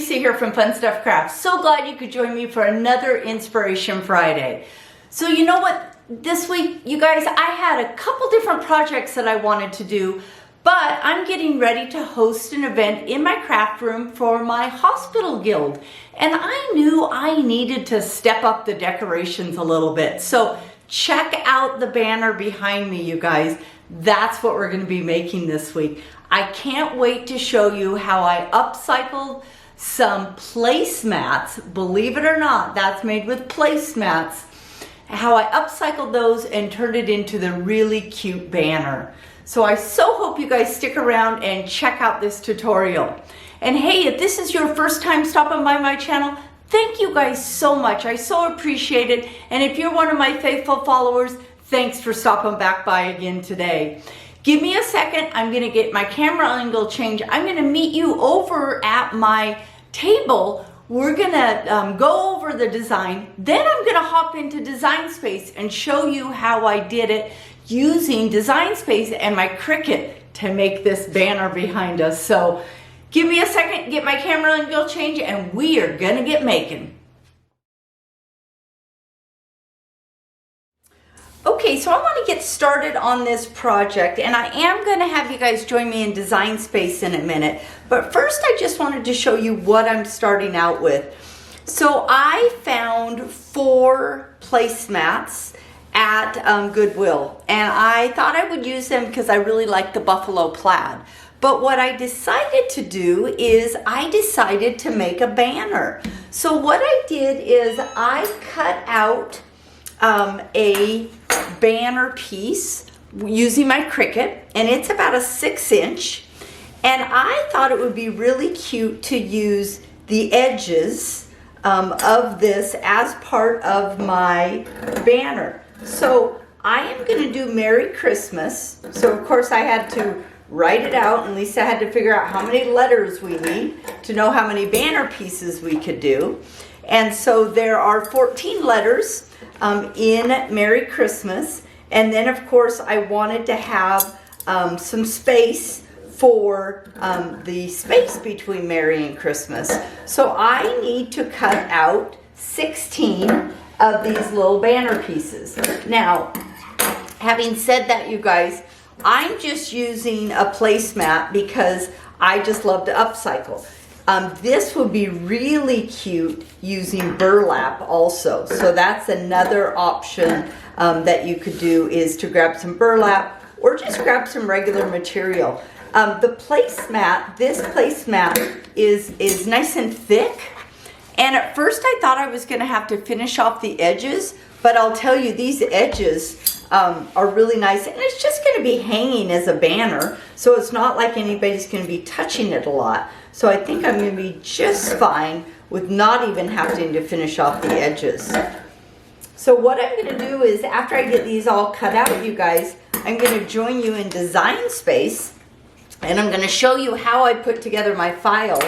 Lisa here from Fun Stuff Crafts. So glad you could join me for another Inspiration Friday. So you know what, this week, you guys, I had a couple different projects that I wanted to do, but I'm getting ready to host an event in my craft room for my hospital guild. And I knew I needed to step up the decorations a little bit. So check out the banner behind me, you guys. That's what we're going to be making this week. I can't wait to show you how I upcycled some placemats. Believe it or not, that's made with placemats. How I upcycled those and turned it into the really cute banner. So I so hope you guys stick around and check out this tutorial. And hey, if this is your first time stopping by my channel, thank you guys so much. I so appreciate it. And if you're one of my faithful followers, thanks for stopping back by again today. Give me a second. I'm going to get my camera angle changed. I'm going to meet you over at my table. We're going to go over the design. Then I'm going to hop into Design Space and show you how I did it using Design Space and my Cricut to make this banner behind us. So give me a second, get my camera angle changed, and we are going to get making. Okay, so I want to get started on this project, and I am going to have you guys join me in Design Space in a minute. But first, I just wanted to show you what I'm starting out with. So I found 4 placemats at Goodwill, and I thought I would use them because I really like the buffalo plaid. But what I decided to do is I decided to make a banner. So what I did is I cut out a banner piece using my Cricut, and it's about a 6-inch, and I thought it would be really cute to use the edges of this as part of my banner. So I am going to do Merry Christmas. So of course I had to write it out, and Lisa had to figure out how many letters we need to know how many banner pieces we could do. And so there are 14 letters in Merry Christmas, and then of course I wanted to have some space for the space between Merry and Christmas. So I need to cut out 16 of these little banner pieces. Now, having said that, you guys, I'm just using a placemat because I just love to upcycle. This would be really cute using burlap also. So that's another option that you could do, is to grab some burlap or just grab some regular material. The placemat, this placemat is nice and thick. And at first I thought I was going to have to finish off the edges, but I'll tell you, these edges are really nice, and it's just going to be hanging as a banner, so it's not like anybody's going to be touching it a lot. So I think I'm going to be just fine with not even having to finish off the edges. So what I'm going to do is, after I get these all cut out, you guys, I'm going to join you in Design Space, and I'm going to show you how I put together my file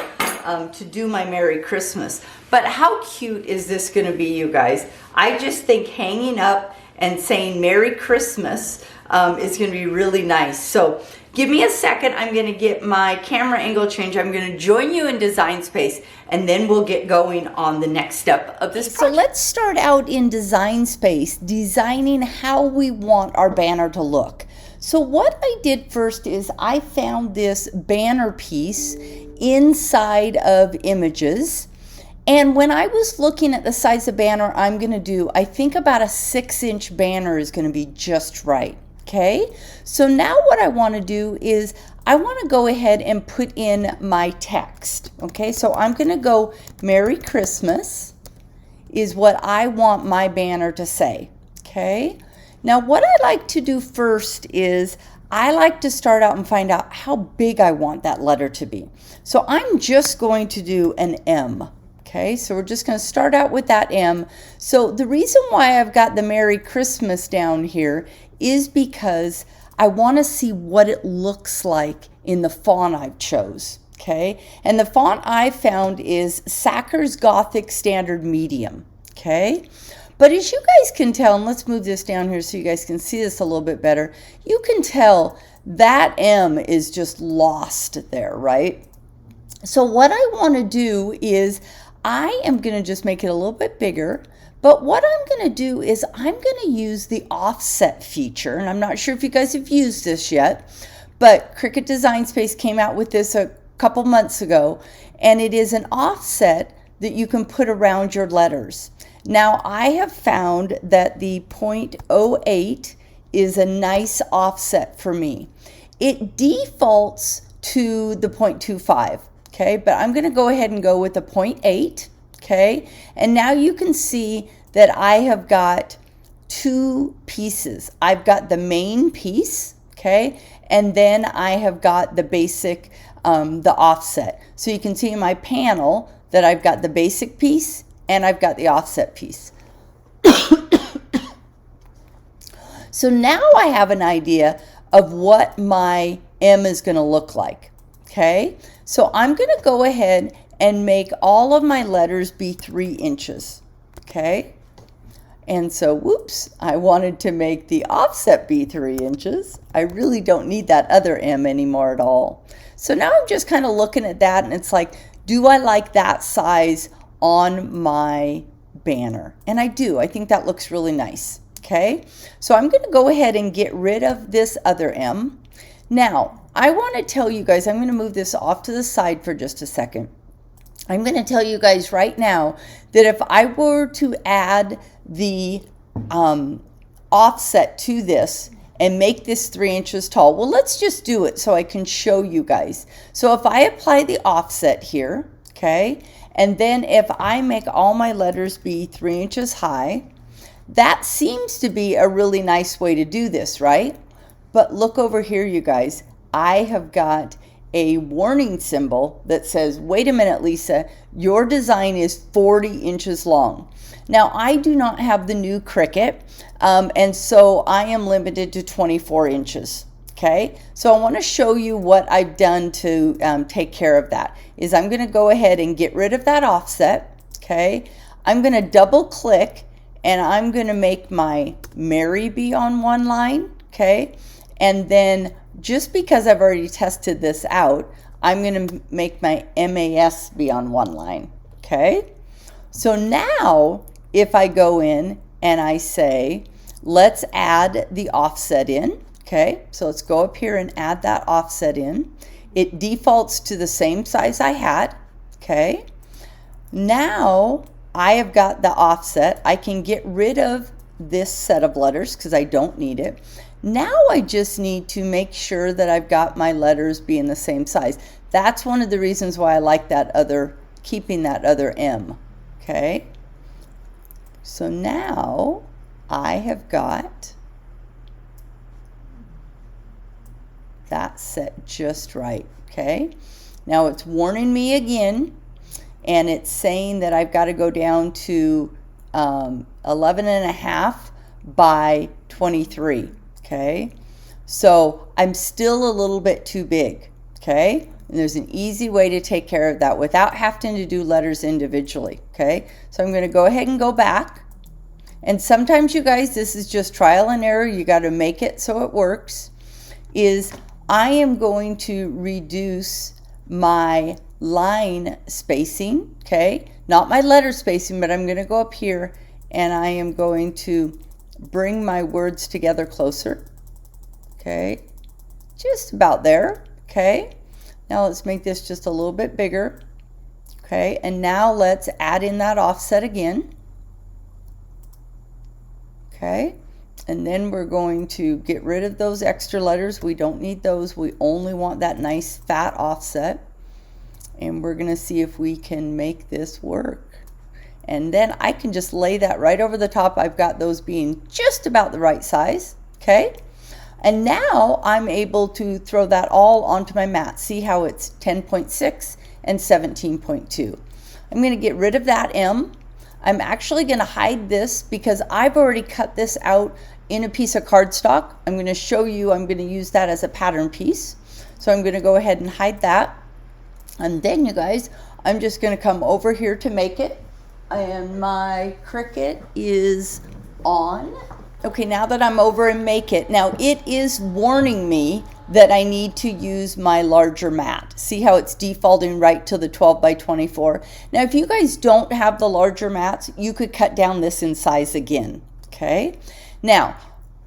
to do my Merry Christmas. But how cute is this going to be, you guys? I just think hanging up and saying Merry Christmas is going to be really nice. So give me a second. I'm going to get my camera angle change. I'm going to join you in Design Space, and then we'll get going on the next step of this project. So let's start out in Design Space, designing how we want our banner to look. So what I did first is I found this banner piece inside of Images. And when I was looking at the size of banner I'm going to do, I think about a 6-inch banner is going to be just right. Okay, so now what I want to do is I want to go ahead and put in my text. Okay, so I'm going to go Merry Christmas is what I want my banner to say. Okay, now what I like to do first is I like to start out and find out how big I want that letter to be. So I'm just going to do an M. Okay, so we're just going to start out with that M. So the reason why I've got the Merry Christmas down here is because I want to see what it looks like in the font I've chose. Okay, and the font I found is Sacker's Gothic Standard Medium. Okay, but as you guys can tell, and let's move this down here so you guys can see this a little bit better, you can tell that M is just lost there, right? So what I want to do is I am going to just make it a little bit bigger. But what I'm going to do is I'm going to use the offset feature. And I'm not sure if you guys have used this yet, but Cricut Design Space came out with this a couple months ago. And it is an offset that you can put around your letters. Now I have found that the 0.08 is a nice offset for me. It defaults to the 0.25. Okay, but I'm going to go ahead and go with the 0.8, okay? And now you can see that I have got two pieces. I've got the main piece, okay? And then I have got the basic, the offset. So you can see in my panel that I've got the basic piece and I've got the offset piece. So now I have an idea of what my M is going to look like. Okay, so I'm going to go ahead and make all of my letters be 3 inches. Okay, and so, whoops, I wanted to make the offset be 3 inches. I really don't need that other M anymore at all. So now I'm just kind of looking at that and it's like, do I like that size on my banner? And I do. I think that looks really nice. Okay, so I'm going to go ahead and get rid of this other M. Now, I want to tell you guys, I'm going to move this off to the side for just a second. I'm going to tell you guys right now that if I were to add the offset to this and make this 3 inches tall, well, let's just do it so I can show you guys. So if I apply the offset here, okay, and then if I make all my letters be 3 inches high, that seems to be a really nice way to do this, right? But look over here, you guys. I have got a warning symbol that says, wait a minute, Lisa, your design is 40 inches long. Now, I do not have the new Cricut, and so I am limited to 24 inches. Okay, so I want to show you what I've done to take care of that. Is I'm going to go ahead and get rid of that offset. Okay, I'm going to double click and I'm going to make my Mary be on one line. Okay, and then just because I've already tested this out, I'm going to make my MAS be on one line. Okay, so now if I go in and I say, let's add the offset in. Okay, so let's go up here and add that offset in. It defaults to the same size I had. Okay, now I have got the offset. I can get rid of this set of letters because I don't need it. Now I just need to make sure that I've got my letters being the same size. That's one of the reasons why I like that other, keeping that other M. Okay, so now I have got that set just right. Okay, now it's warning me again and it's saying that I've got to go down to 11.5 by 23. Okay, so I'm still a little bit too big. Okay, and there's an easy way to take care of that without having to do letters individually. Okay, so I'm going to go ahead and go back, and sometimes, you guys, this is just trial and error. You got to make it so it works. Is I am going to reduce my line spacing. Okay, not my letter spacing, but I'm going to go up here and I am going to bring my words together closer. Okay, just about there. Okay, now let's make this just a little bit bigger. Okay, and now let's add in that offset again. Okay, and then we're going to get rid of those extra letters. We don't need those. We only want that nice fat offset. And we're going to see if we can make this work. And then I can just lay that right over the top. I've got those being just about the right size. Okay, and now I'm able to throw that all onto my mat. See how it's 10.6 and 17.2. I'm going to get rid of that M. I'm actually going to hide this because I've already cut this out in a piece of cardstock. I'm going to show you, I'm going to use that as a pattern piece. So I'm going to go ahead and hide that. And then, you guys, I'm just going to come over here to make it. And my Cricut is on. Okay, now that I'm over in Make It, now it is warning me that I need to use my larger mat. See how it's defaulting right to the 12 by 24. Now, if you guys don't have the larger mats, you could cut down this in size again, okay? Now,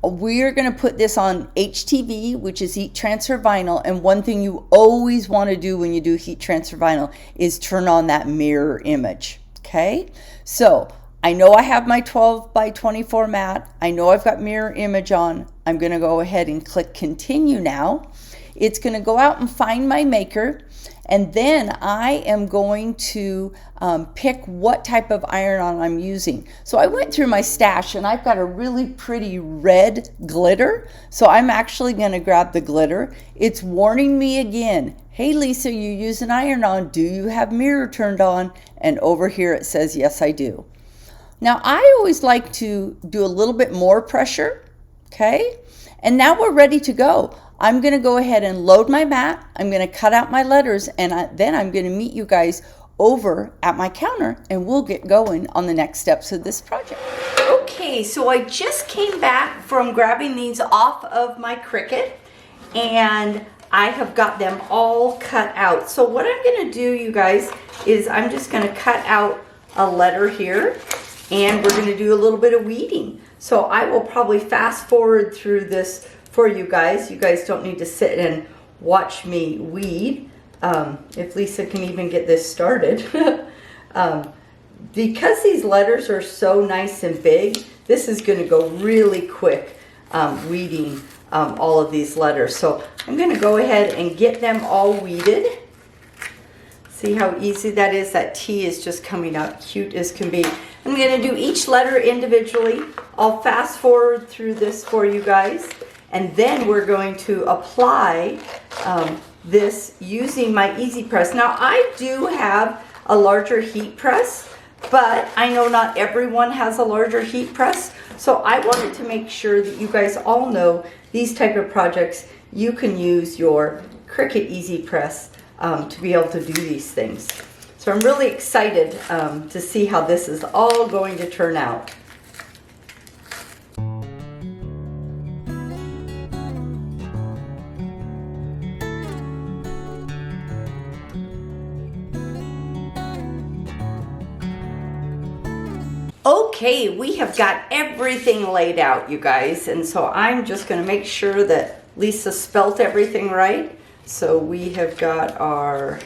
we're gonna put this on HTV, which is heat transfer vinyl, and one thing you always wanna do when you do heat transfer vinyl is turn on that mirror image, okay? So, I know I have my 12 by 24 mat. I know I've got mirror image on. I'm going to go ahead and click continue now. It's going to go out and find my maker, and then I am going to pick what type of iron-on I'm using. So I went through my stash and I've got a really pretty red glitter. So I'm actually going to grab the glitter. It's warning me again. Hey Lisa, you use an iron-on. Do you have mirror turned on? And over here it says yes, I do. Now, I always like to do a little bit more pressure, okay? And now we're ready to go. I'm going to go ahead and load my mat. I'm going to cut out my letters, and then I'm going to meet you guys over at my counter, and we'll get going on the next steps of this project. Okay, so I just came back from grabbing these off of my Cricut, and I have got them all cut out. So what I'm going to do, you guys, is I'm just going to cut out a letter here. And we're going to do a little bit of weeding. So I will probably fast forward through this for you guys. You guys don't need to sit and watch me weed. If Lisa can even get this started. Because these letters are so nice and big, this is going to go really quick weeding all of these letters. So I'm going to go ahead and get them all weeded. See how easy that is? That T is just coming out cute as can be. I'm going to do each letter individually. I'll fast forward through this for you guys. And then we're going to apply this using my Easy Press. Now, I do have a larger heat press, but I know not everyone has a larger heat press. So I wanted to make sure that you guys all know these type of projects, you can use your Cricut Easy Press to be able to do these things. So I'm really excited to see how this is all going to turn out. Okay, we have got everything laid out, you guys, and so I'm just going to make sure that Lisa spelt everything right. So we have got our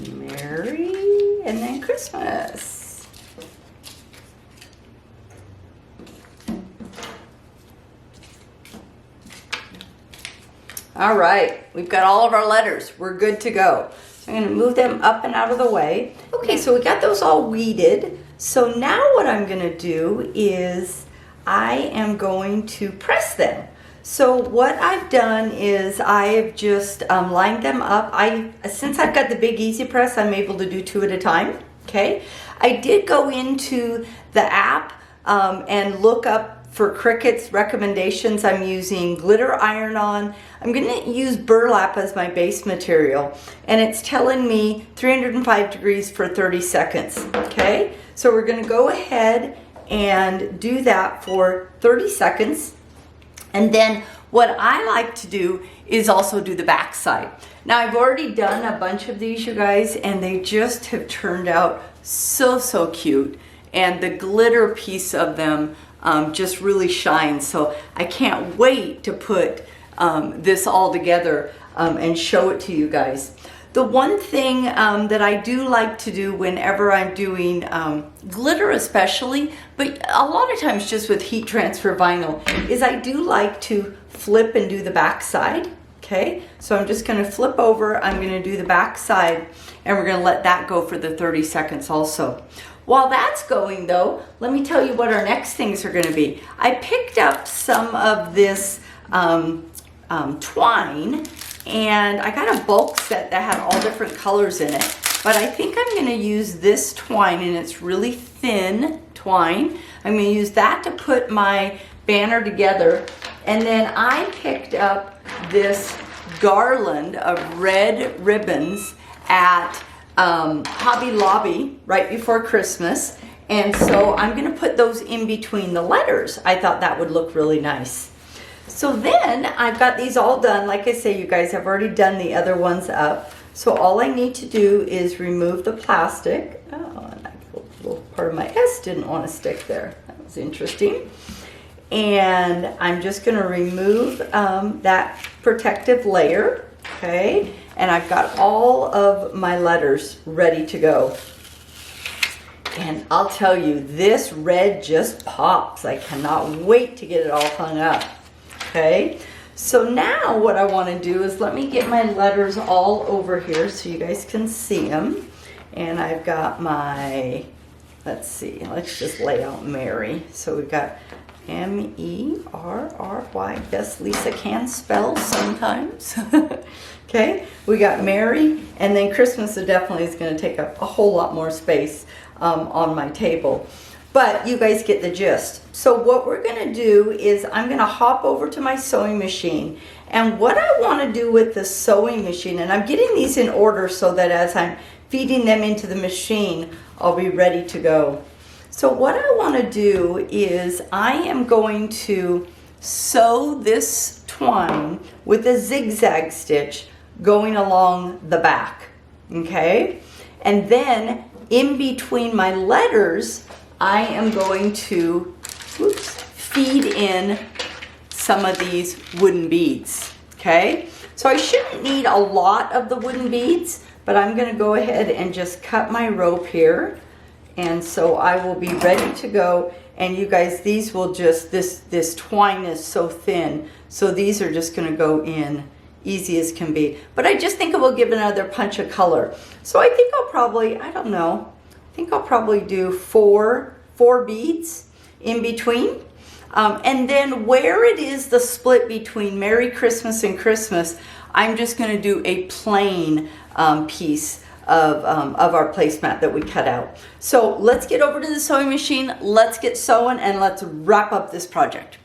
Merry and then Christmas. All right, we've got all of our letters. We're good to go. So I'm going to move them up and out of the way. Okay, so we got those all weeded. So now what I'm going to do is I am going to press them. So what I've done is I've just lined them up. Since I've got the big Easy Press, I'm able to do 2 at a time. Okay, I did go into the app and look up for Cricut's recommendations. I'm using glitter iron-on. I'm going to use burlap as my base material, and it's telling me 305 degrees for 30 seconds. Okay, so we're going to go ahead and do that for 30 seconds. And then what I like to do is also do the back side. Now I've already done a bunch of these, you guys, and they just have turned out so cute. And the glitter piece of them just really shines. So I can't wait to put this all together and show it to you guys. The one thing that I do like to do whenever I'm doing glitter especially, but a lot of times just with heat transfer vinyl, is I do like to flip and do the back side. Okay, so I'm just going to flip over, I'm going to do the back side, and we're going to let that go for the 30 seconds also. While that's going though, let me tell you what our next things are going to be. I picked up some of this twine, and I got a bulk set that had all different colors in it. But I think I'm going to use this twine, and it's really thin twine. I'm going to use that to put my banner together. And then I picked up this garland of red ribbons, at Hobby Lobby right before Christmas. And so I'm gonna put those in between the letters. I thought that would look really nice. So then I've got these all done. Like I say, you guys have already done the other ones up. So all I need to do is remove the plastic. Oh, and a little part of my S didn't want to stick there. That was interesting. And I'm just gonna remove that protective layer, okay? And I've got all of my letters ready to go. And I'll tell you, this red just pops. I cannot wait to get it all hung up, okay? So now what I want to do is let me get my letters all over here so you guys can see them. And I've got my, let's see, let's just lay out Mary. So we've got M-E-R-R-Y. Yes, Lisa can spell sometimes. Okay, we got Mary, and then Christmas definitely is going to take up a whole lot more space on my table. But you guys get the gist. So what we're going to do is I'm going to hop over to my sewing machine. And what I want to do with the sewing machine, and I'm getting these in order so that as I'm feeding them into the machine, I'll be ready to go. So what I want to do is I am going to sew this twine with a zigzag stitch going along the back, okay? And then in between my letters, I am going to feed in some of these wooden beads, okay? So I shouldn't need a lot of the wooden beads, but I'm gonna go ahead and just cut my rope here. And so I will be ready to go. And you guys, these will just, this twine is so thin, so these are just gonna go in easy as can be. But I just think it will give another punch of color. So I think I'll probably, I don't know, I think I'll probably do four beads in between. And then where it is the split between Merry Christmas and Christmas, I'm just gonna do a plain piece of our placemat that we cut out. So let's get over to the sewing machine, let's get sewing, and let's wrap up this project.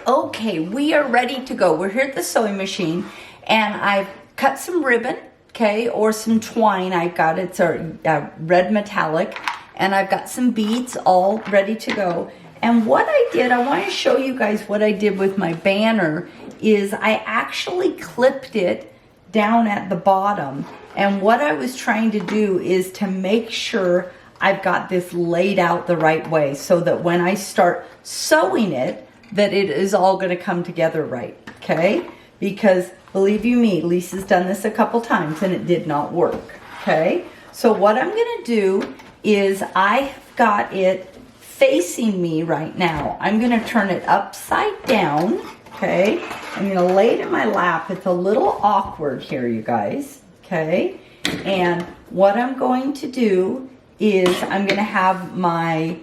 Okay, we are ready to go. We're here at the sewing machine, and I've cut some ribbon, okay, or some twine. I've got it's a red metallic, and I've got some beads all ready to go. And what I did, I want to show you guys what I did with my banner is I actually clipped it down at the bottom. And what I was trying to do is to make sure I've got this laid out the right way so that when I start sewing it, that it is all going to come together right, okay? Because believe you me, Lisa's done this a couple times and it did not work, okay? So what I'm going to do is I've got it facing me right now. I'm going to turn it upside down, okay? I'm going to lay it in my lap. It's a little awkward here, you guys, okay? And what I'm going to do is I'm going to have my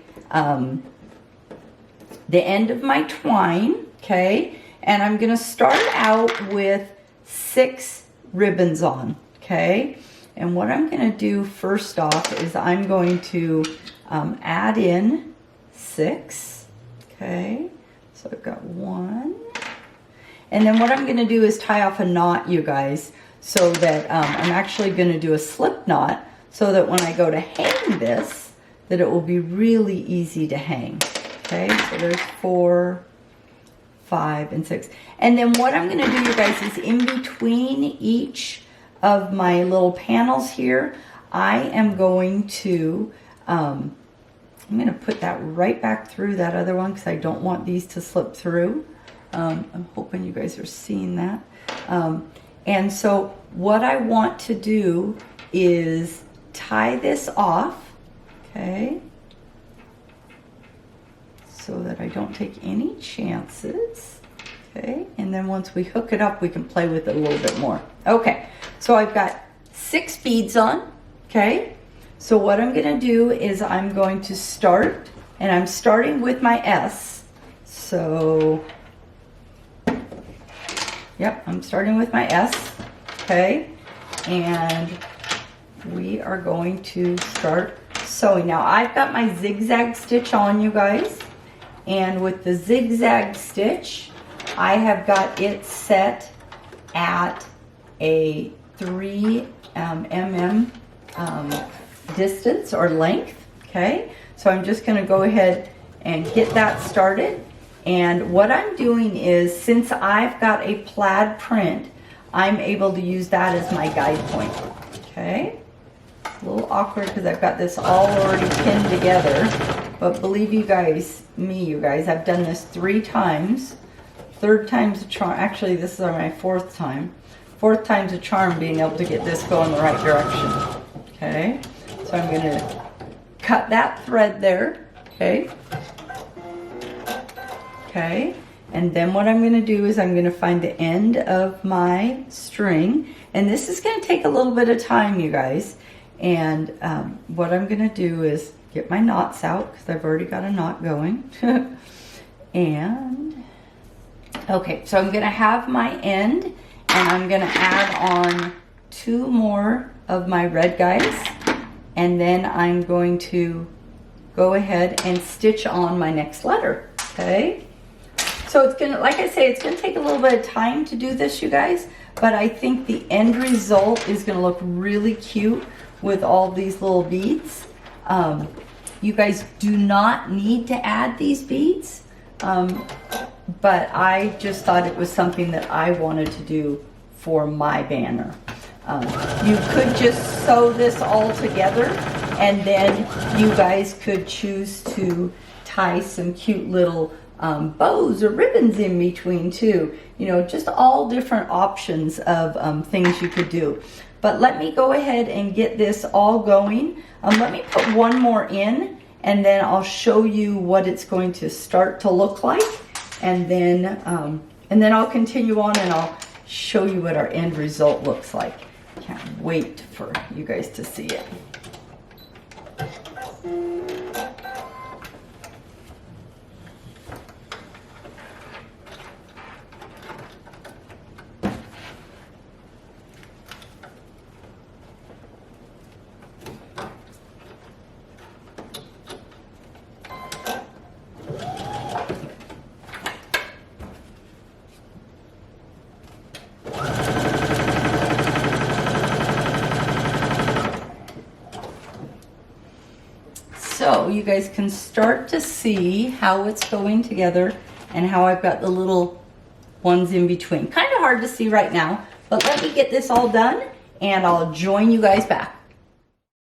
the end of my twine, okay? And I'm gonna start out with 6 ribbons on, okay? And what I'm gonna do first off is I'm going to add in 6, okay? So I've got 1. And then what I'm gonna do is tie off a knot, you guys, so that I'm actually gonna do a slip knot so that when I go to hang this, that it will be really easy to hang. Okay, so there's 4, 5, and 6. And then what I'm going to do, you guys, is in between each of my little panels here, I am going to, I'm going to put that right back through that other one because I don't want these to slip through. I'm hoping you guys are seeing that. And so what I want to do is tie this off, okay? So that I don't take any chances, okay? And then once we hook it up, we can play with it a little bit more. Okay, so I've got 6 beads on, okay? So what I'm gonna do is I'm going to start, and I'm starting with my S. So, yep, I'm starting with my S, okay? And we are going to start sewing. Now I've got my zigzag stitch on, you guys. And with the zigzag stitch, I have got it set at a 3 mm distance or length. Okay, so I'm just going to go ahead and get that started. And what I'm doing is, since I've got a plaid print, I'm able to use that as my guide point. Okay, a little awkward because I've got this all already pinned together, but believe you guys, I've done this 3 times. 3rd time's a charm. Actually, this is my 4th time. 4th time's a charm, being able to get this going the right direction. Okay, so I'm going to cut that thread there. Okay. Okay, and then what I'm going to do is I'm going to find the end of my string, and this is going to take a little bit of time, you guys. And what I'm going to do is get my knots out, because I've already got a knot going. And okay, so I'm going to have my end, and I'm going to add on 2 more of my red guys, and then I'm going to go ahead and stitch on my next letter. Okay, so it's gonna, like I say, it's gonna take a little bit of time to do this, you guys, but I think the end result is gonna look really cute with all these little beads. You guys do not need to add these beads, but I just thought it was something that I wanted to do for my banner. You could just sew this all together, and then you guys could choose to tie some cute little bows or ribbons in between too. You know, just all different options of things you could do. But let me go ahead and get this all going. Let me put one more in, and then I'll show you what it's going to start to look like, and then I'll continue on and I'll show you what our end result looks like. Can't wait for you guys to see it. So you guys can start to see how it's going together and how I've got the little ones in between. Kind of hard to see right now, but let me get this all done and I'll join you guys back.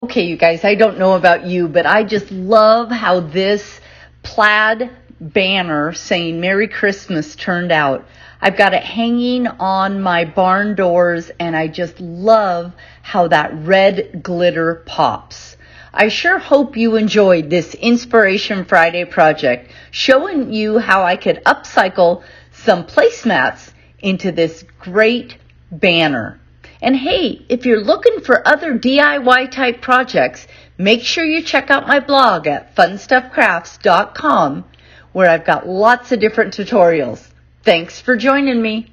Okay, you guys, I don't know about you, but I just love how this plaid banner saying Merry Christmas turned out. I've got it hanging on my barn doors, and I just love how that red glitter pops. I sure hope you enjoyed this Inspiration Friday project, showing you how I could upcycle some placemats into this great banner. And hey, if you're looking for other DIY type projects, make sure you check out my blog at funstuffcrafts.com, where I've got lots of different tutorials. Thanks for joining me.